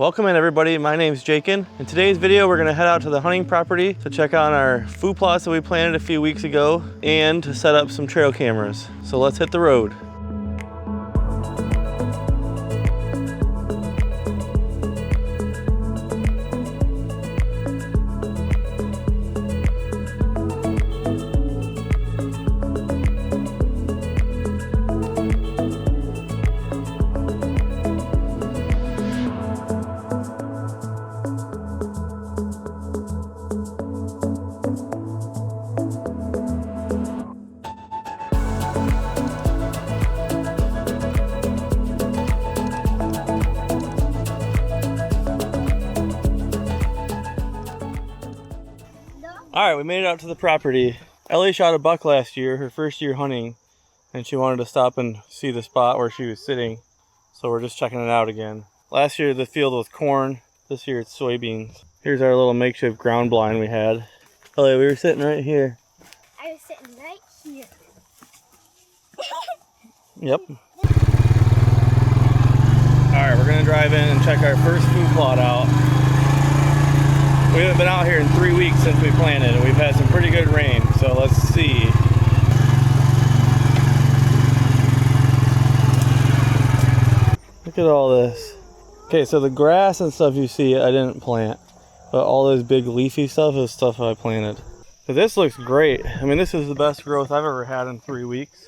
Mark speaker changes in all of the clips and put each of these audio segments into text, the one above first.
Speaker 1: Welcome in everybody, my name's Jakin. In today's video we're going to head out to the hunting property to check on our food plots that we planted a few weeks ago and to set up some trail cameras. So let's hit the road. All right, we made it out to the property. Ellie shot a buck last year, her first year hunting, and she wanted to stop and see the spot where she was sitting. So we're just checking it out again. Last year the field was corn, this year it's soybeans. Here's our little makeshift ground blind we had. Ellie, we were sitting right here.
Speaker 2: I was sitting right here.
Speaker 1: Yep. All right, we're gonna drive in and check our first food plot out. We haven't been out here in 3 weeks since we planted, and we've had some pretty good rain, so let's see. Look at all this. Okay, so the grass and stuff you see, I didn't plant, but all this big leafy stuff is stuff I planted. So this looks great. I mean, this is the best growth I've ever had in 3 weeks.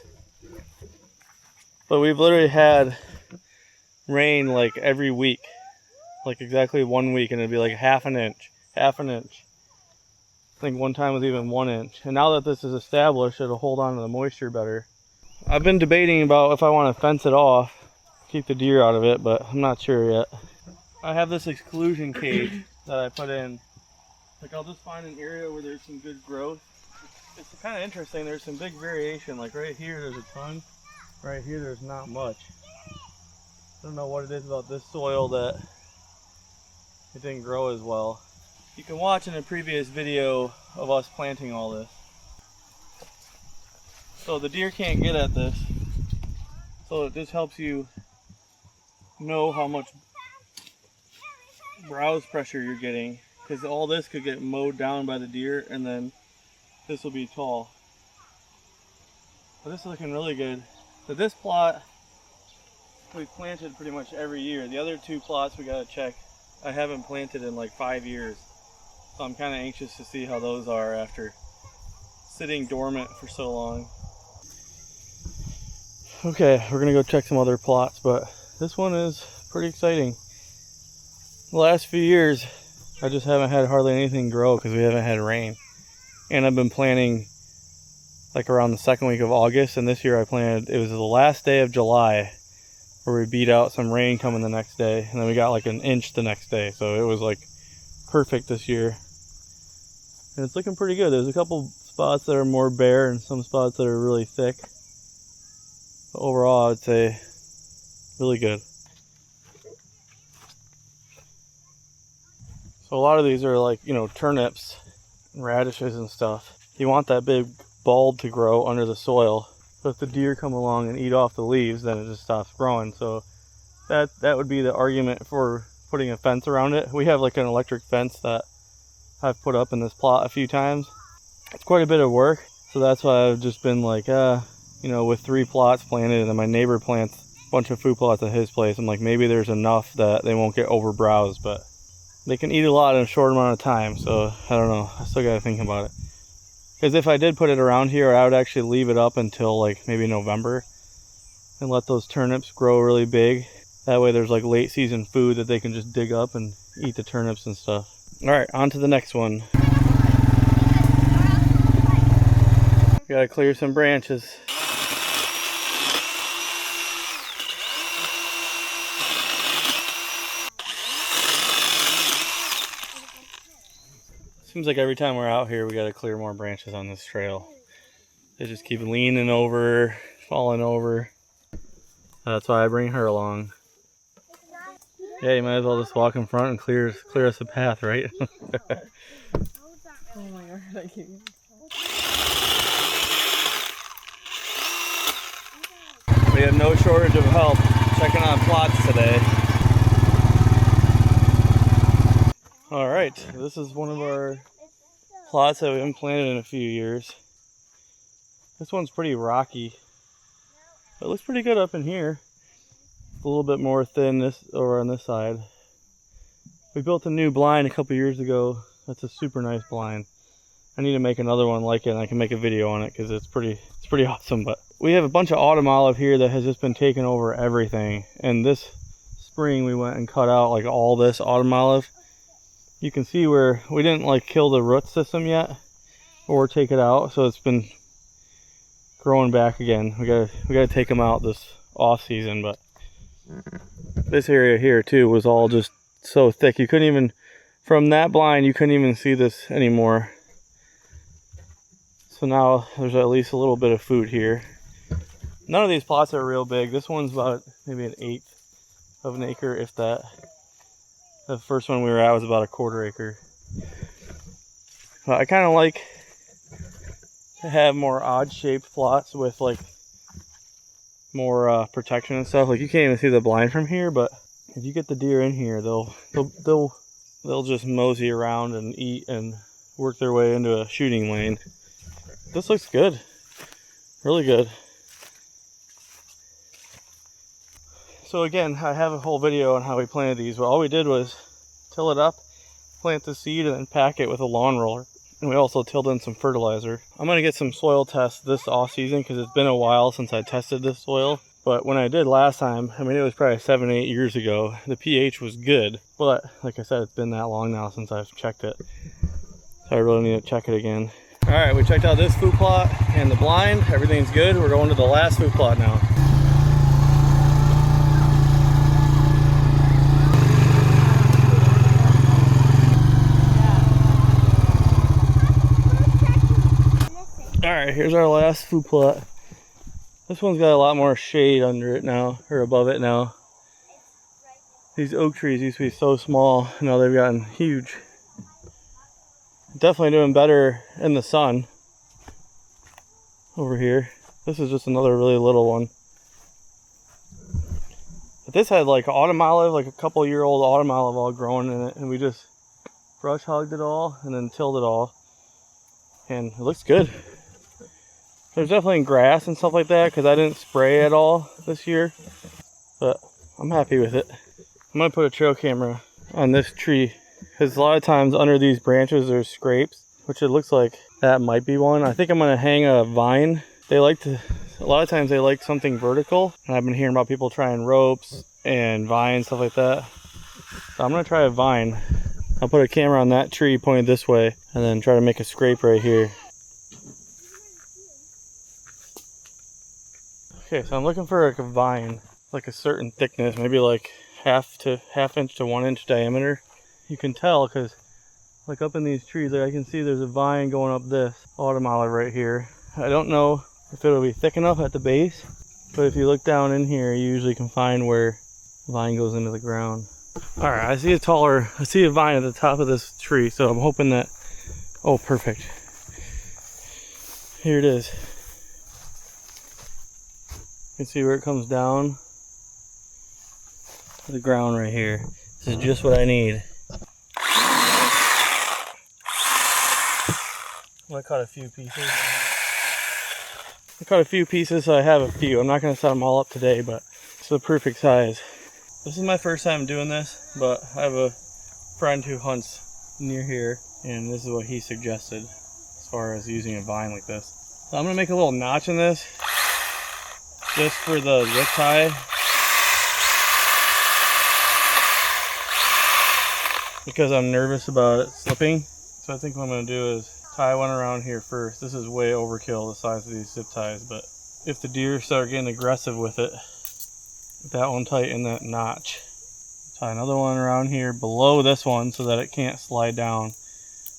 Speaker 1: But we've literally had rain like every week, like exactly 1 week, and it'd be like half an inch. I think one time was even 1 inch. And now that this is established, it'll hold on to the moisture better. I've been debating about if I want to fence it off, keep the deer out of it, but I'm not sure yet. I have this exclusion cage that I put in. Like, I'll just find an area where there's some good growth. It's kind of interesting, there's some big variation. Like right here there's a ton, right here there's not much. I don't know what it is about this soil that it didn't grow as well. You can watch in a previous video of us planting all this. So the deer can't get at this. So this helps you know how much browse pressure you're getting, because all this could get mowed down by the deer and then this will be tall. But this is looking really good. So this plot we've planted pretty much every year. The other two plots we gotta check. I haven't planted in like 5 years. So I'm kind of anxious to see how those are after sitting dormant for so long. Okay, we're gonna go check some other plots, but this one is pretty exciting. The last few years, I just haven't had hardly anything grow because we haven't had rain. And I've been planting like around the second week of August, and this year I planted, it was the last day of July where we beat out some rain coming the next day, and then we got like an inch the next day, so it was like perfect this year. And it's looking pretty good. There's a couple spots that are more bare and some spots that are really thick. But overall, I would say really good. So a lot of these are like, you know, turnips and radishes and stuff. You want that big bulb to grow under the soil. So if the deer come along and eat off the leaves, then it just stops growing. So that would be the argument for putting a fence around it. We have like an electric fence that I've put up in this plot a few times. It's quite a bit of work, so that's why I've just been like, you know, with 3 plots planted, and then my neighbor plants a bunch of food plots at his place. I'm like, maybe there's enough that they won't get overbrowsed, but they can eat a lot in a short amount of time, so I don't know. I still gotta think about it. Because if I did put it around here, I would actually leave it up until like maybe November and let those turnips grow really big. That way there's like late season food that they can just dig up and eat the turnips and stuff. All right, on to the next one. Gotta clear some branches. Seems like every time we're out here, we gotta clear more branches on this trail. They just keep leaning over, falling over. That's why I bring her along. Yeah, you might as well just walk in front and clear us a path, right?
Speaker 3: Oh my god, I can't.
Speaker 1: We have no shortage of help checking on plots today. All right, this is one of our plots that we haven't planted in a few years. This one's pretty rocky. It looks pretty good up in here. It's a little bit more thin this over on this side. We built a new blind a couple years ago. That's a super nice blind. I need to make another one like it, and I can make a video on it because it's pretty awesome. But we have a bunch of autumn olive here that has just been taking over everything. And this spring we went and cut out like all this autumn olive. You can see where we didn't like kill the root system yet or take it out, so it's been growing back again. We gotta take them out this off season. But this area here too was all just so thick you couldn't even, from that blind you couldn't even see this anymore. So now there's at least a little bit of food here. None of these plots are real big. This one's about maybe an eighth of an acre, if that. The first one we were at was about a quarter acre. But I kind of like to have more odd shaped plots with like more protection and stuff. Like you can't even see the blind from here, but if you get the deer in here, they'll just mosey around and eat and work their way into a shooting lane. This looks good, really good. So again, I have a whole video on how we planted these, but all we did was till it up, plant the seed, and then pack it with a lawn roller. And we also tilled in some fertilizer. I'm gonna get some soil tests this off season because it's been a while since I tested this soil. But when I did last time, I mean, it was probably 7-8 years ago. The pH was good, but like I said, it's been that long now since I've checked it. So I really need to check it again. All right, we checked out this food plot and the blind. Everything's good. We're going to the last food plot now. All right, here's our last food plot. This one's got a lot more shade under it now, or above it now. These oak trees used to be so small, now they've gotten huge. Definitely doing better in the sun over here. This is just another really little one. But this had like autumn olive, like a couple-year-old autumn olive all growing in it, and we just brush hogged it all and then tilled it all. And it looks good. There's definitely grass and stuff like that because I didn't spray at all this year, but I'm happy with it. I'm gonna put a trail camera on this tree because a lot of times under these branches there's scrapes, which it looks like that might be one. I think I'm gonna hang a vine. A lot of times they like something vertical, and I've been hearing about people trying ropes and vines, stuff like that. So I'm gonna try a vine. I'll put a camera on that tree pointed this way and then try to make a scrape right here. Okay, so I'm looking for like a vine, like a certain thickness, maybe like half inch to 1 inch diameter. You can tell because like up in these trees, like I can see there's a vine going up this autumn olive right here. I don't know if it'll be thick enough at the base, but if you look down in here, you usually can find where the vine goes into the ground. All right, I see a vine at the top of this tree, so I'm hoping that, oh, perfect. Here it is. You can see where it comes down to the ground right here. This is just what I need. I caught a few pieces. So I have a few. I'm not going to set them all up today, but it's the perfect size. This is my first time doing this, but I have a friend who hunts near here, and this is what he suggested as far as using a vine like this. So I'm going to make a little notch in this just for the zip tie. Because I'm nervous about it slipping. So I think what I'm going to do is tie one around here first. This is way overkill, the size of these zip ties, but if the deer start getting aggressive with it, that one tighten that notch. Tie another one around here below this one so that it can't slide down.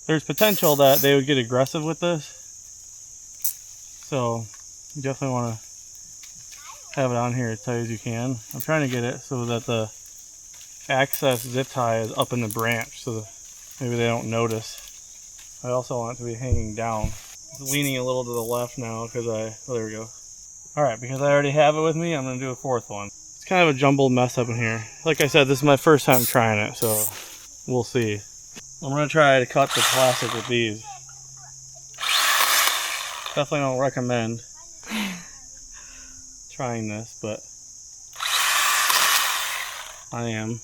Speaker 1: There's potential that they would get aggressive with this, so you definitely want to have it on here as tight as you can. I'm trying to get it so that the access zip tie is up in the branch so that maybe they don't notice. I also want it to be hanging down. It's leaning a little to the left now because oh, there we go. Alright, because I already have it with me, I'm going to do a fourth one. It's kind of a jumbled mess up in here. Like I said, this is my first time trying it, so we'll see. I'm gonna try to cut the plastic with these. Definitely don't recommend trying this, but I am.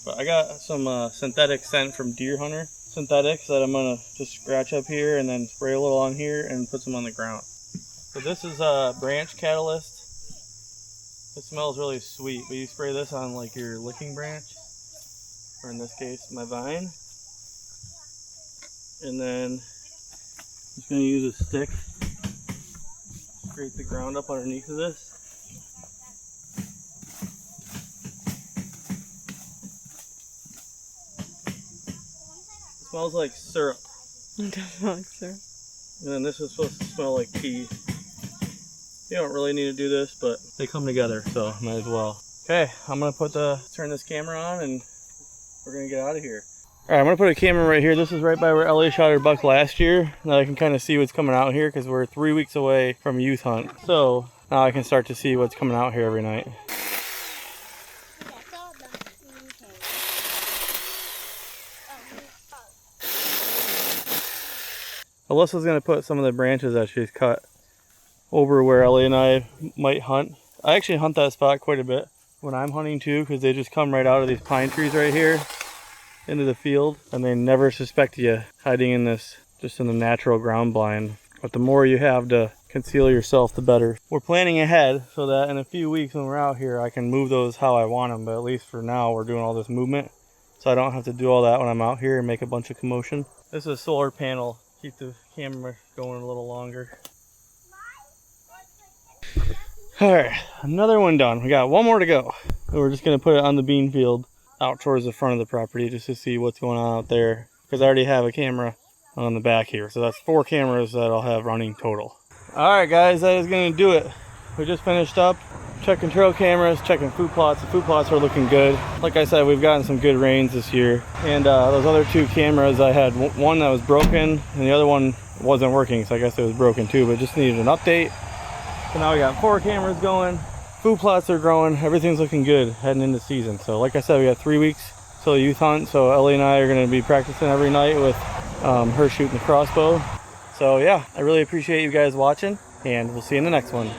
Speaker 1: But I got some synthetic scent from Deer Hunter Synthetics that I'm gonna just scratch up here and then spray a little on here and put some on the ground. So this is a branch catalyst. It smells really sweet, but you spray this on like your licking branch, or in this case, my vine. And then I'm just gonna use a stick, scrape the ground up underneath of this. It smells like syrup.
Speaker 3: It does smell like syrup.
Speaker 1: And then this is supposed to smell like tea. You don't really need to do this, but they come together, so might as well. Okay, I'm gonna turn this camera on and we're gonna get out of here. All right, I'm gonna put a camera right here. This is right by where Ellie shot her buck last year. Now I can kind of see what's coming out here because we're 3 weeks away from a youth hunt. So now I can start to see what's coming out here every night. Alyssa's gonna put some of the branches that she's cut over where Ellie and I might hunt. I actually hunt that spot quite a bit when I'm hunting too, because they just come right out of these pine trees right here into the field, and they never suspect you hiding in this, just in the natural ground blind. But the more you have to conceal yourself, the better. We're planning ahead so that in a few weeks when we're out here, I can move those how I want them, but at least for now, we're doing all this movement, so I don't have to do all that when I'm out here and make a bunch of commotion. This is a solar panel. Keep the camera going a little longer. Alright, another one done. We got one more to go. We're just going to put it on the bean field out towards the front of the property just to see what's going on out there. Because I already have a camera on the back here. So that's 4 cameras that I'll have running total. Alright guys, that is going to do it. We just finished up checking trail cameras, checking food plots. The food plots are looking good. Like I said, we've gotten some good rains this year. And those other 2 cameras, I had one that was broken and the other one wasn't working. So I guess it was broken too, but just needed an update. So now we got 4 cameras going, food plots are growing, everything's looking good heading into season. So like I said, we got 3 weeks till the youth hunt, so Ellie and I are going to be practicing every night with her shooting the crossbow. So yeah, I really appreciate you guys watching, and we'll see you in the next one.